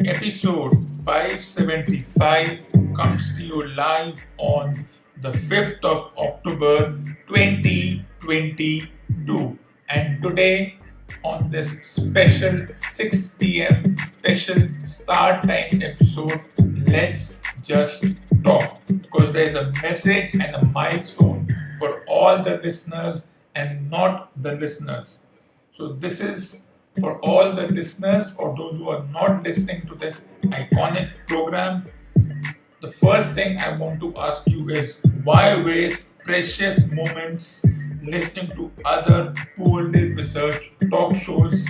Episode 575 comes to you live on the 5th of October 2022. And today, on this special 6 p.m. special start time episode, let's just talk, because there's a message and a milestone for all the listeners and not the listeners. So, this is for all the listeners or those who are not listening to this iconic program. The first thing I want to ask you is, why waste precious moments listening to other poorly researched talk shows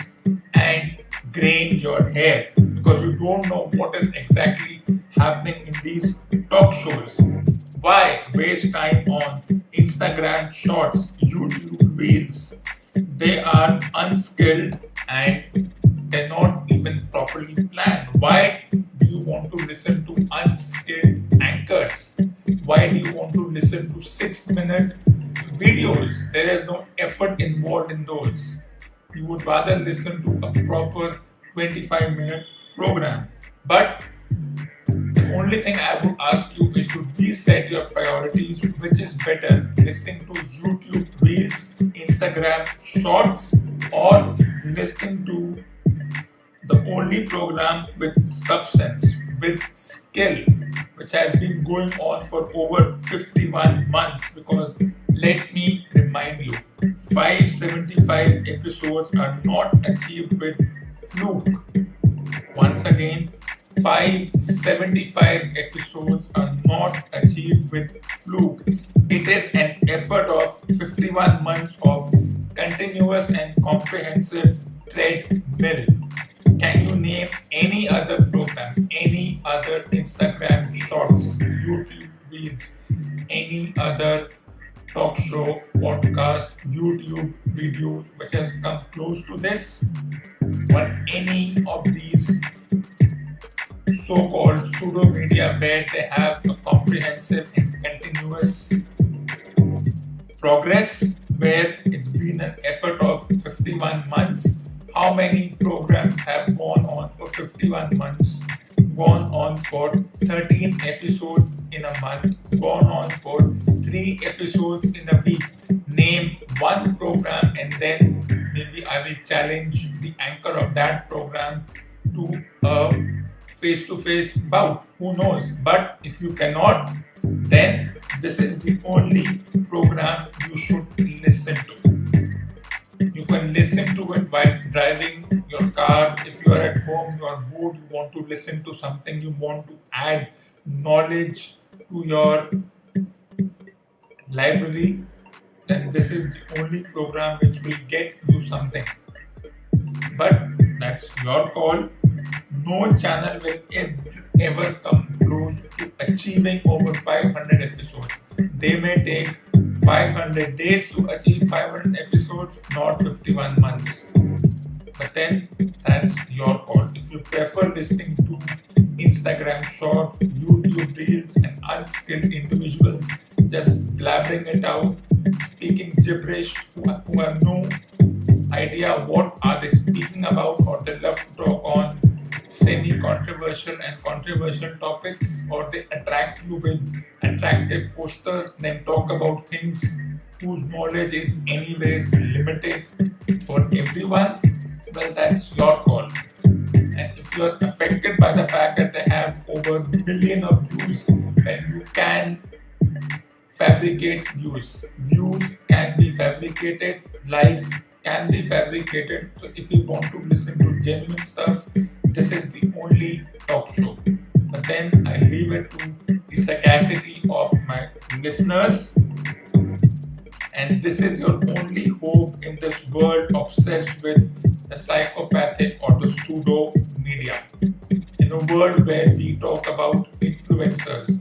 and graying your hair because you don't know what is exactly happening in these talk shows? Why waste time on Instagram shorts, YouTube reels? They are unskilled and they're not even properly planned. Why do you want to listen to unskilled anchors? Why do you want to listen to 6 minute videos? There is no effort involved in those. You would rather listen to a proper 25-minute program. But the only thing I would ask you is to reset your priorities, which is better, listening to YouTube Reels, Instagram Shorts, or listening to the only program with substance, with skill, which has been going on for over 51 months. Because let me remind you, 575 episodes are not achieved with fluke. Once again, 575 episodes are not achieved with fluke. It is an effort of 51 months of continuous and comprehensive treadmill. Can you name any other program, any other Instagram shorts, YouTube reels, any other talk show, podcast, YouTube videos which has come close to this? Or any of these so-called pseudo media where they have a comprehensive and continuous progress, where it's been an effort of 51 months? How many programs have gone on for 51 months, gone on for 13 episodes in a month, gone on for 3 episodes in a week? Name one program, and then maybe I will challenge the anchor of that program to a face-to-face bout. Who knows? But if you cannot, then this is the only program you should listen to. You can listen to it while driving your car. If you are at home, you are bored, you want to listen to something, you want to add knowledge to your library, then this is the only program which will get you something. But that's your call. No channel will ever come close to achieving over 500 episodes. They may take 500 days to achieve 500 episodes, not 51 months. But then that's your call. If you prefer listening to Instagram short, YouTube reels, and unskilled individuals just blabbering it out, speaking gibberish, who have no idea what are they speaking about, or they love to talk on semi-controversial and controversial topics, or they attract you with attractive posters, then talk about things whose knowledge is anyways limited for everyone, well, that's your call. And if you're affected by the fact that they have over a million of views, then you can fabricate views. Views can be fabricated, likes can be fabricated. So if you want to listen to genuine stuff, this is the only talk show. But then I leave it to the sagacity of my listeners And this is your only hope in this world obsessed with the psychopathic or the pseudo media. In a world where we talk about influencers,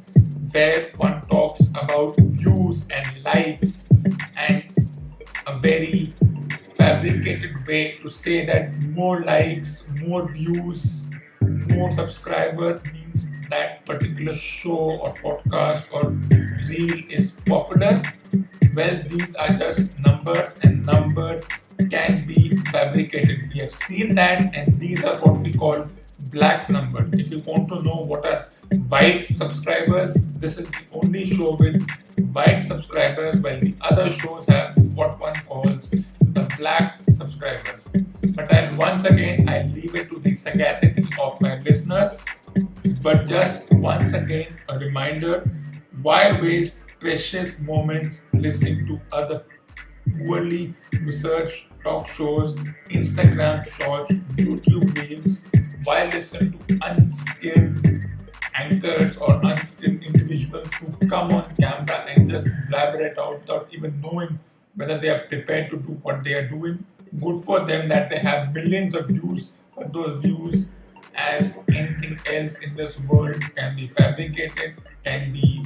where one talks about views and likes and a very fabricated way to say that more likes, more views, more subscriber means that particular show or podcast or reel is popular. Well, these are just numbers, and numbers can be fabricated. We have seen that, and these are what we call black numbers. If you want to know what are white subscribers, this is the only show with white subscribers, while the other shows have what one calls the black subscribers. But once again, I leave it to the sagacity of my listeners. But just once again, a reminder, why waste precious moments listening to other poorly researched talk shows, Instagram shorts, YouTube reels, while listening to unskilled anchors or unskilled individuals who come on camera and just blabber it out without even knowing whether they are prepared to do what they are doing. Good for them that they have millions of views, but those views, as anything else in this world, can be fabricated, can be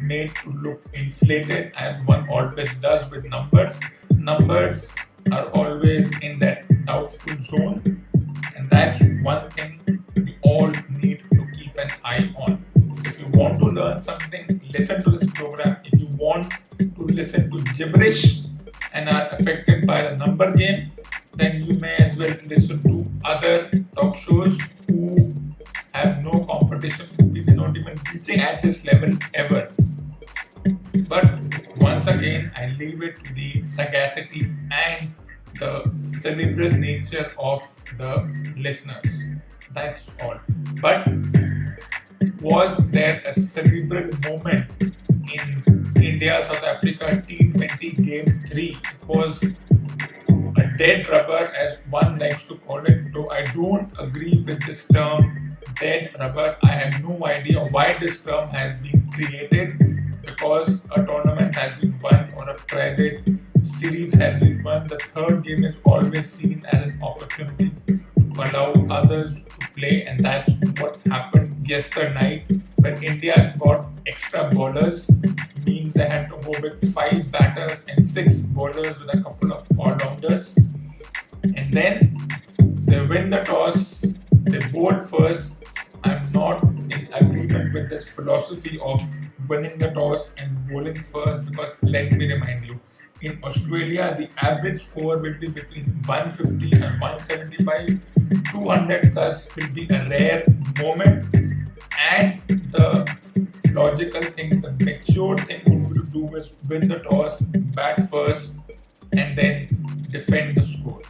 made to look inflated, as one always does with numbers. Numbers are always in that doubtful zone, and that's one thing we all need to keep an eye on. If you want to learn something, listen to this program. If you want to listen to gibberish and are affected by the number game, then you may as well listen to other talk shows who have no competition, who are not even reaching at this level ever. But once again, I leave it to the sagacity and the cerebral nature of the listeners. That's all. But was there a cerebral moment in India South Africa T20 Game 3? It was a dead rubber, as one likes to call it, though I don't agree with this term dead rubber. I have no idea why this term has been created, because a tournament has been won or a private series has been won. The third game is always seen as an opportunity to allow others to play, and that's what happened yesterday night when India got extra bowlers. Means they had to go with 5 batters and 6 bowlers with a couple of all-rounders, and then they win the toss, they bowl first. I'm not in agreement with this philosophy of winning the toss and bowling first, because let me remind you, in Australia the average score will be between 150 and 175. 200 plus will be a rare moment, and the logical thing, the mature thing would be to do is win the toss, bat first, and then defend the score.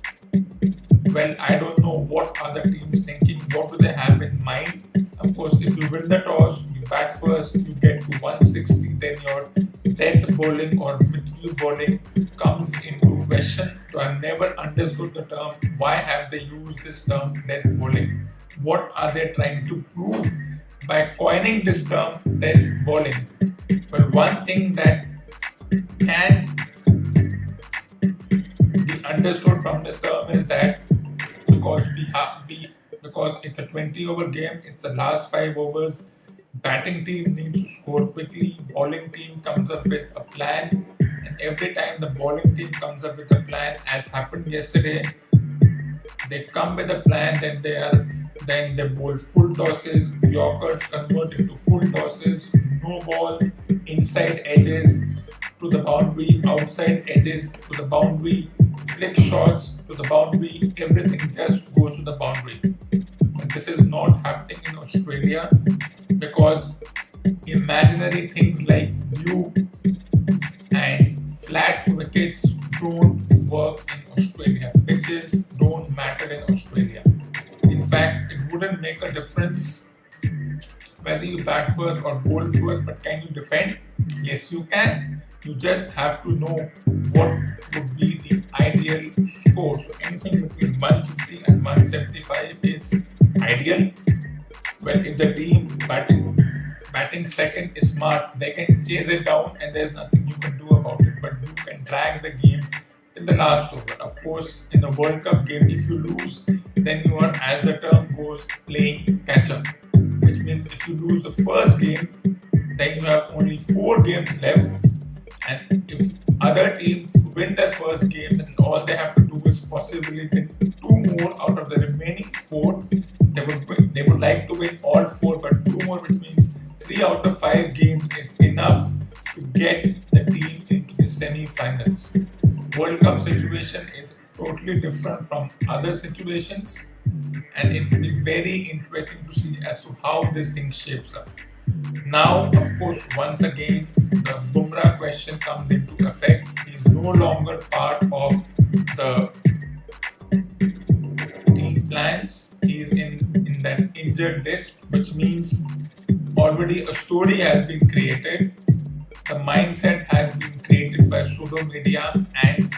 Well, I don't know what other teams thinking, what do they have in mind. Of course, if you win the toss, you bat first, you get to 160, then your death bowling or middle bowling comes into question. So I've never understood the term. Why have they used this term, death bowling? What are they trying to prove by coining this term, death bowling? Well, one thing that can be understood from this term is that because it's a 20-over game, it's the last 5 overs. Batting team needs to score quickly. Bowling team comes up with a plan, and every time the bowling team comes up with a plan, as happened yesterday, they come with a plan. Then they bowl full tosses. Yorkers convert into full tosses. No balls, inside edges to the boundary, outside edges to the boundary, flick shots to the boundary. Everything just goes to the boundary. And this is not happening in Australia, because imaginary things like blue and flat wickets don't work in Australia. Pitches don't matter in Australia. In fact, it wouldn't make a difference whether you bat first or bowl first, but can you defend? Yes, you can. You just have to know what would be the ideal score. So anything between 150 and 175 is ideal. Well, if the team batting second is smart, they can chase it down and there's nothing you can do about it. But you can drag the game till the last over. Of course, in a World Cup game, if you lose, then you are, as the term goes, playing catch up. Which means if you lose the first game, then you have only 4 games left. And if other team win their first game, then all they have to do is possibly win 2 more out of the remaining 4. They would like to win all 4, but 2 more, which means 3 out of 5 games is enough to get the team into the semi-finals. World Cup situation is totally different from other situations, and it will be very interesting to see as to how this thing shapes up. Now, of course, once again, the Bumrah question comes into effect. He's no longer part of the team plans. He's in that injured list, which means already a story has been created. The mindset has been created by pseudo media and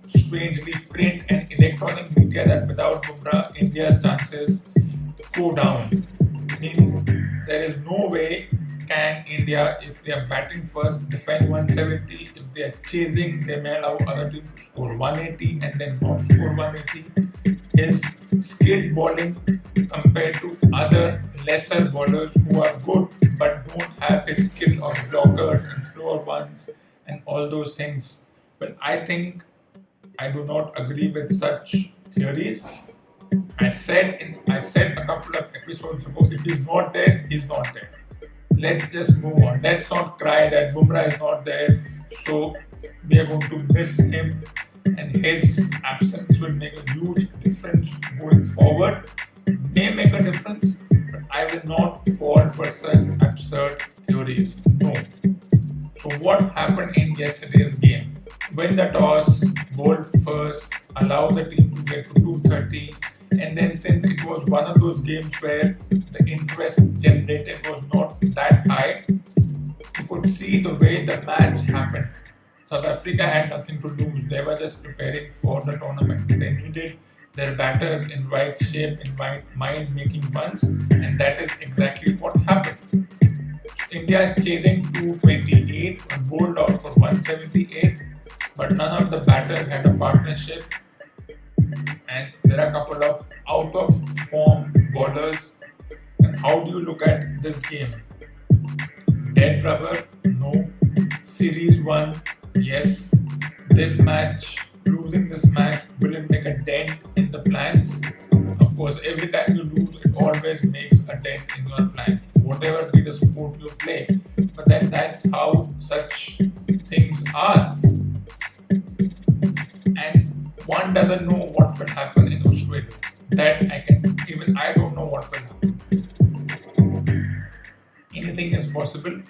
strangely print and electronic media that without Bumrah, India's chances go down. Means there is no way can India, if they are batting first, defend 170. If they are chasing, they may allow other team to score 180 and then not score 180. His skilled bowling compared to other lesser bowlers who are good but don't have his skill of blockers and slower ones and all those things. But I think I do not agree with such theories. I said a couple of episodes ago, if he's not there, he's not there. Let's just move on. Let's not cry that Bumrah is not there, so we are going to miss him, and his absence will make a huge difference going forward. May make a difference, but I will not fall for such absurd theories. No. So what happened in yesterday's game? Win the toss, bowl first, allow the team to get to 230. And then, since it was one of those games where the interest generated was not that high, you could see the way the match happened. South Africa had nothing to lose. They were just preparing for the tournament. They needed their batters in right shape, in right mind, making runs, and that is exactly what happened. India chasing 228 and bowled out for 178, but none of the batters had a partnership. And there are a couple of out of form bowlers. And how do you look at this game? Dead rubber? No. Series 1? Yes. This match, losing this match, will it make a dent in the plans? Of course, every time you lose, it always makes a dent in your plans, whatever be the sport you play. But then that's how such things are. And one doesn't know what will happen in Australia. I don't know what will happen. Anything is possible.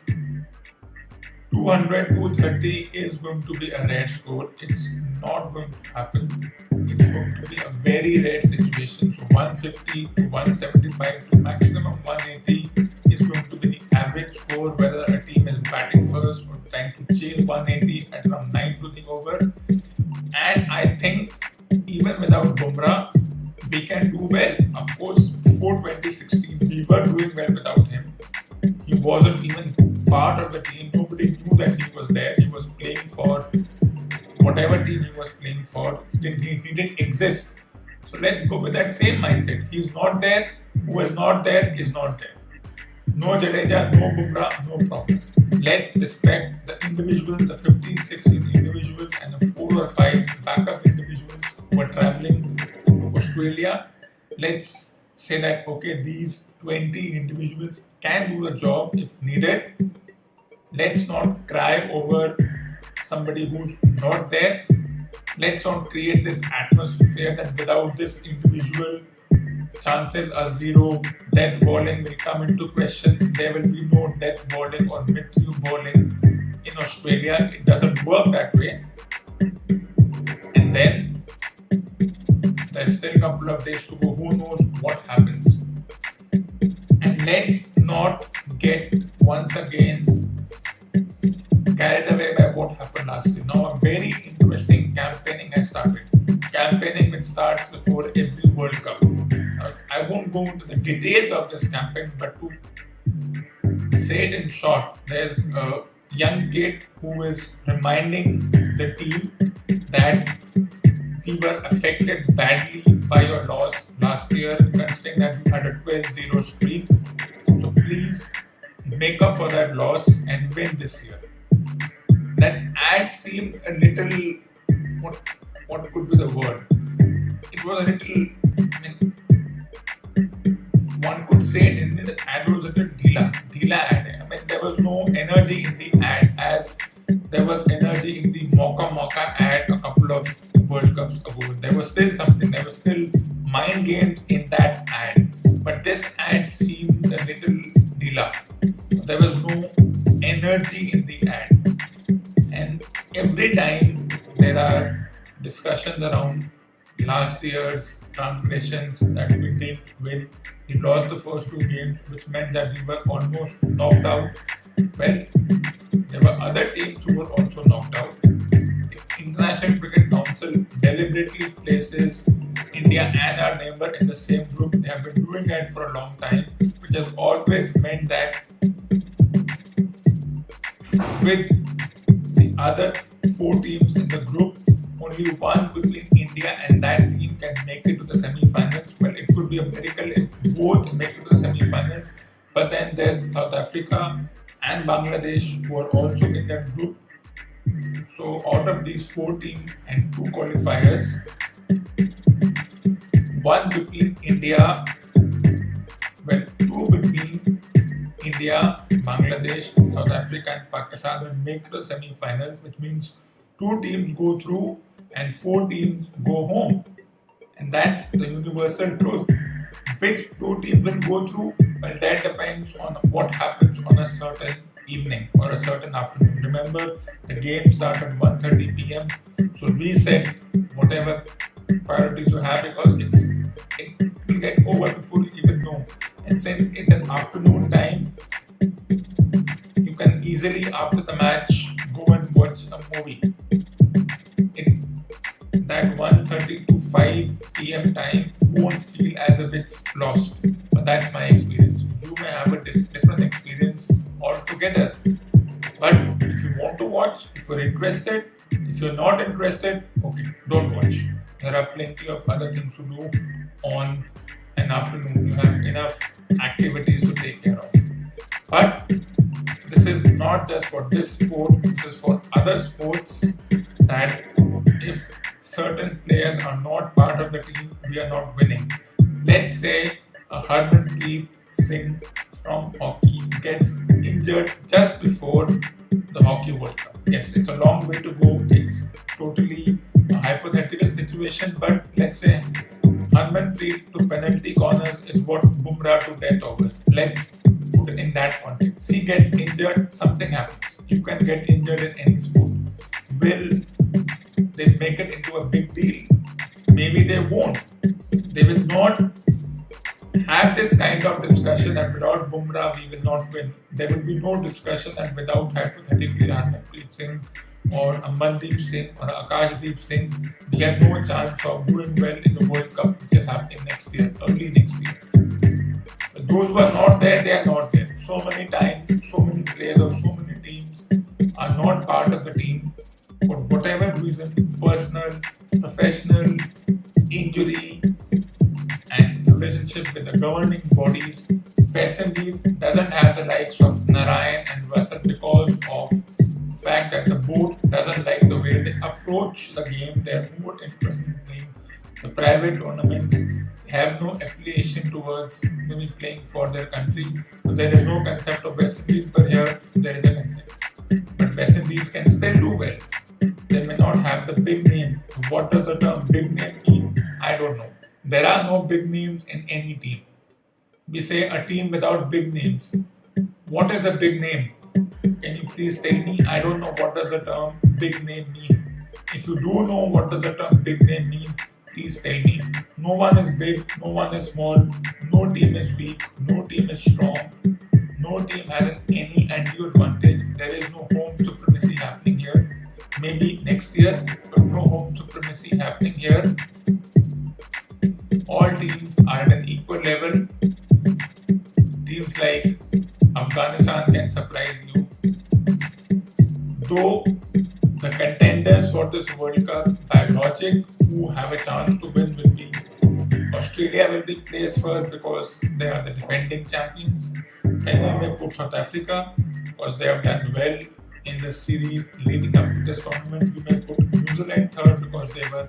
200, 230 is going to be a rare score. It's not going to happen. It's going to be a very rare situation. So 150 to 175 to maximum 180 is going to be the average score, whether a team is batting first or trying to chase 180 at around 9 to the over. And I think even without Bumrah, we can do well. Of course, before 2016, we were doing well without him. He wasn't even part of the team. Nobody knew that he was there. He was playing for whatever team he was playing for. He didn't exist. So let's go with that same mindset. He's not there. Who is not there is not there. No Jadeja, no Bumrah, no problem. Let's respect the individuals, the 15, 16 individuals and the 4 or 5 backup individuals who are traveling to Australia. Let's say that, okay, these 20 individuals can do the job if needed. Let's not cry over somebody who's not there. Let's not create this atmosphere that without this individual, chances are zero. Death bowling will come into question. There will be no death bowling or mid-through bowling in Australia. It doesn't work that way. And then there's still a couple of days to go. Who knows what happens? And let's not get once again carried away by what happened last year. Now a very interesting campaigning has started. Campaigning which starts before every World Cup. I won't go into the details of this campaign, but to say it in short, there's a young kid who is reminding the team that we were affected badly by your loss last year, considering that we had a 12-0 streak. So please make up for that loss and win this year. That ad seemed a little, what could be the word? It was a little, one could say it in the ad was a little Dhila ad. There was no energy in the ad as there was energy in the Mocha ad a couple of World Cups ago. There was still something, there was still mind games in that ad. But this ad seemed a little Dhila. There was no energy in the ad. And every time there are discussions around last year's transgressions that we did win, we lost the first two games, which meant that we were almost knocked out. Well, there were other teams who were also knocked out. The International Cricket Council deliberately places India and our neighbor in the same group. They have been doing that for a long time, which has always meant that with the other four teams in the group, only one between India and that team can make it to the semi-finals. Well, it could be a miracle if both make it to the semi-finals. But then there's South Africa and Bangladesh who are also in that group. So out of these four teams and two qualifiers, one between India, well, two between India, Bangladesh, South Africa and Pakistan will make it to the semi-finals, which means two teams go through and four teams go home. And that's the universal truth. Which two teams will go through? Well, that depends on what happens on a certain evening or a certain afternoon. Remember, the game starts at 1:30 p.m. So we said whatever priorities you have because it will get over before you even know. And since it's an afternoon time, you can easily after the match go and watch a movie. That 1:30 to 5 p.m. time won't feel as if it's lost. But that's my experience. You may have a different experience altogether. But if you want to watch, if you're interested, if you're not interested, okay, don't watch. There are plenty of other things to do on an afternoon. You have enough activities to take care of. But this is not just for this sport, this is for other sports that if certain players are not part of the team, we are not winning. Let's say a Harmanpreet Singh from hockey gets injured just before the Hockey World Cup. Yes, it's a long way to go. It's totally a hypothetical situation, but let's say Harmanpreet to penalty corners is what Bumrah to death overs. Let's put it in that context. He gets injured, something happens. You can get injured in any sport. Will they make it into a big deal? Maybe they won't. They will not have this kind of discussion that without Bumrah we will not win. There will be no discussion that without hypothetically Harmanpreet Singh or Amandeep Singh or Akashdeep Singh, we have no chance of doing well in the World Cup which is happening next year, early next year. But those who are not there, they are not there. So many times, so many players of so many teams are not part of the team for whatever reason, personal, professional, injury, and relationship with the governing bodies. West Indies doesn't have the likes of Narayan and Russell because of the fact that the board doesn't like the way they approach the game. They're more interested in playing the private tournaments. They have no affiliation towards maybe playing for their country. So there is no concept of West Indies, but here there is a concept. But West Indies can still do well. They may not have the big name. What does the term big name mean? I don't know. There are no big names in any team. We say a team without big names. What is a big name? Can you please tell me? I don't know what does the term big name mean. If you do know what does the term big name mean, please tell me. No one is big, no one is small, no team is weak, no team is strong, no team has any undue advantage. There is no home supremacy happening here. Maybe next year, but no home supremacy happening here. All teams are at an equal level. Teams like Afghanistan can surprise you. though the contenders for this World Cup by logic who have a chance to win will be Australia will be placed first because they are the defending champions. Then you may put South Africa because they have done well in the series leading up to this tournament. You may put New Zealand third because they were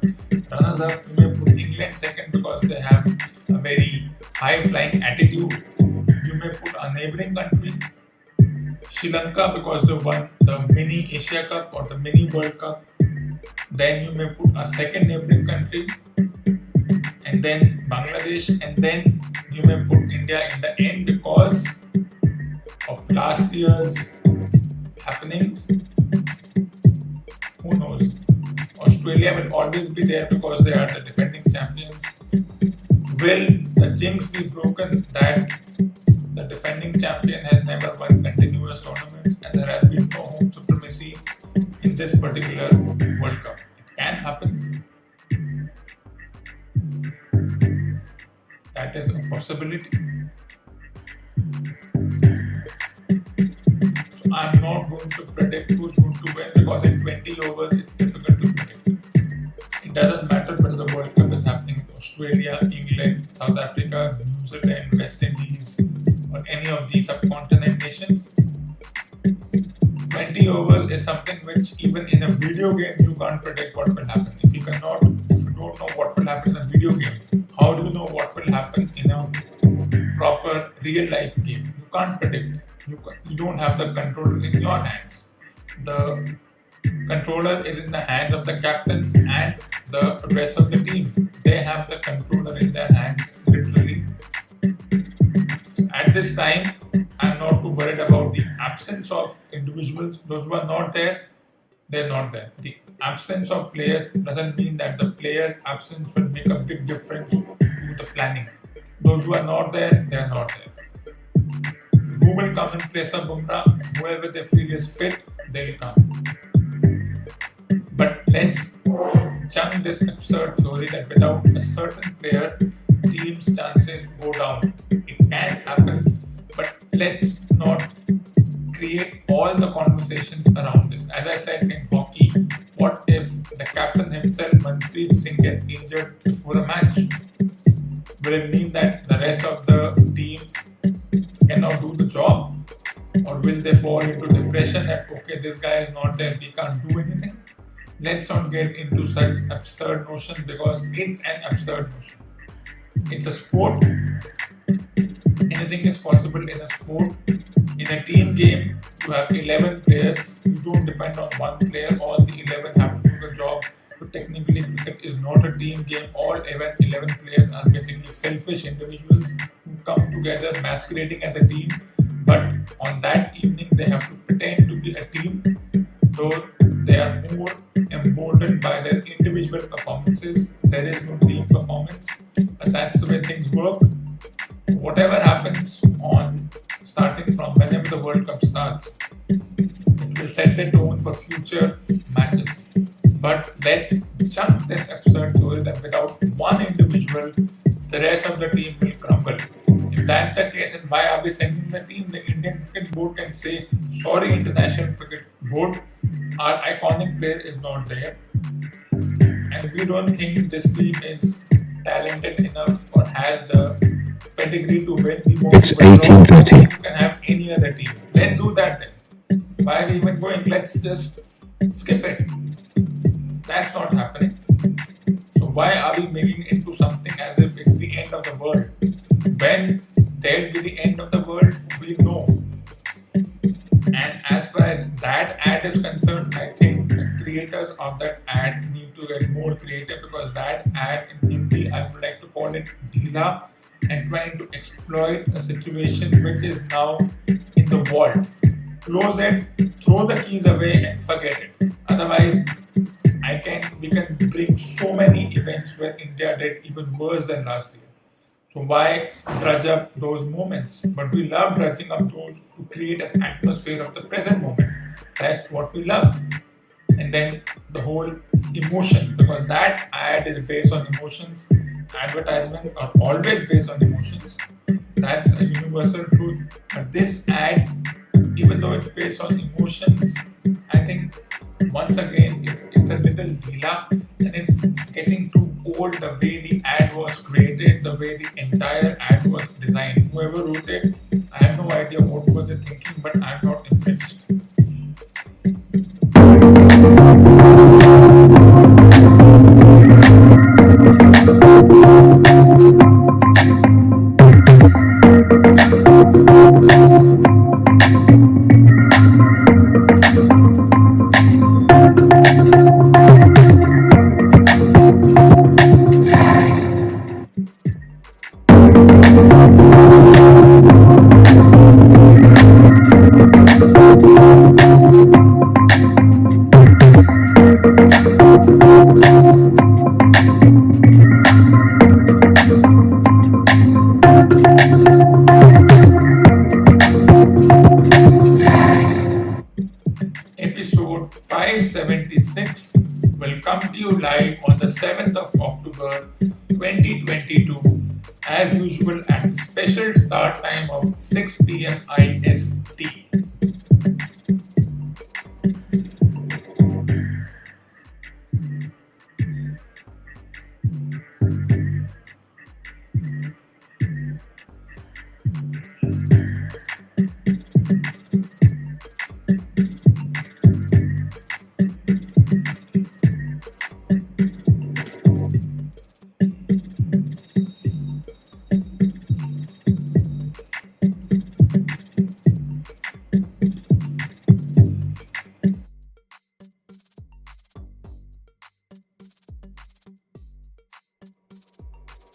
runners up. You may put England second because they have a very high flying attitude. You may put a neighbouring country, Sri Lanka, because they won the mini Asia Cup or the mini World Cup. Then you may put a second neighbouring country, and then Bangladesh, and then you may put India in the end because of last year's happenings. Who knows? Australia will always be there because they are the defending champions. Will the jinx be broken that the defending champion has never won continuous tournaments and there has been no home supremacy in this particular World Cup? It can happen. That is a possibility. So I'm not going to predict who's going to win because in 20 overs it's difficult to predict. It doesn't matter whether the World Cup is happening in Australia, England, South Africa, New Zealand, West Indies, or any of these subcontinent nations. 20 overs is something which even in a video game you can't predict what will happen. If you don't know what will happen in a video game, how do you know what will happen in a proper real life game? You can't predict. You don't have the control in your hands. The controller is in the hands of the captain and the rest of the team. They have the controller in their hands, literally. At this time, I'm not too worried about the absence of individuals. Those who are not there, they're not there. The absence of players doesn't mean that the players' absence will make a big difference to the planning. Those who are not there, they are not there. Who will come in place of Bumrah? Whoever they feel is fit, they'll come. But let's chunk this absurd theory that without a certain player, team's chances go down. It can happen, but let's not create all the conversations around this. As I said in hockey, what if the captain himself, Manpreet Singh, gets injured before a match? Will it mean that the rest of the team cannot do the job? Or will they fall into depression that, okay, this guy is not there, we can't do anything? Let's not get into such absurd notion because it's an absurd notion. It's a sport. Anything is possible in a sport. In a team game, you have 11 players. You don't depend on one player. All the 11 have to do the job. So technically, cricket is not a team game. All 11 players are basically selfish individuals who come together masquerading as a team. But on that evening, they have to pretend to be a team, though they are more emboldened by their individual performances. There is no team performance, but that's the way things work. Whatever happens on starting from whenever the World Cup starts, it will set the tone for future matches. But let's chunk this absurd theory that without one individual, the rest of the team will crumble. If that's the case, and why are we sending the team? The Indian Cricket Board can say, sorry, International Cricket Board, our iconic player is not there. And we don't think this team is talented enough or has the pedigree to win. It's 18:30. You can have any other team. Let's do that then. Why are we even going? Let's just skip it. That's not happening. So why are we making it into something as if it's the end of the world? When there'll be the end of the world, we know. And as far as that ad is concerned, I think the creators of that ad need to get more creative because that ad in Hindi, I would like to call it Dheela and trying to exploit a situation which is now in the vault. Close it, throw the keys away and forget it. Otherwise, we can bring so many events where India did even worse than last year. So why drudge up those moments? But we love drudging up those to create an atmosphere of the present moment. That's what we love. And then the whole emotion, because that ad is based on emotions. Advertisements are always based on emotions. That's a universal truth. But this ad, even though it's based on emotions, I think once again it's a little deela and it's getting too old the way the ad was created, the way the entire ad was designed. Whoever wrote it, I have no idea what were they thinking, but I'm not impressed. Episode 576 will come to you live on the 7th of October 2022, as usual at special start time of 6 p.m. IST.